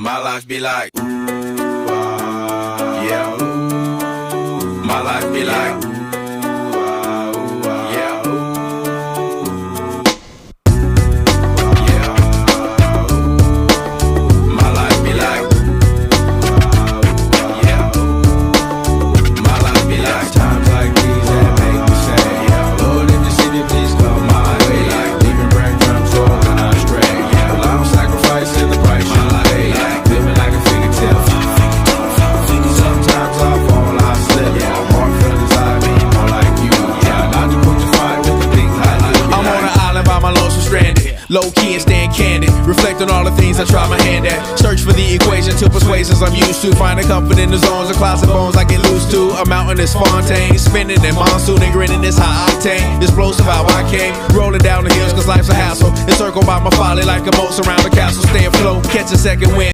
My life be like, ooh, yeah, ooh. My life be like, ooh, yeah, ooh. Yeah, ooh. My life be like, yeah, ooh. My life be like, times like these that make me say, yeah, Lord, if you see me, please come my way. Like leaving breadcrumbs for when I stray. Yeah, well, I'm sacrificing the price you pay. Like living like a fingertip. Sometimes I fall, I slip. Yeah, more feelings I mean, more like you. Yeah, not to put the fire with the things I do. I'm on an island by my lonesome stranded. Low key and staying candid. Reflect on all the things I try my hand at. Search for the equation to persuasions I'm used to. Finding comfort in the zones of closet bones I get loose to. A mountain is Fontaine. Spinning in monsoon and grinning this high octane. Explosive how I came. Rolling down the hills cause life's a hassle. Encircled by my folly like a moat around the castle. Stay afloat, catch a second wind.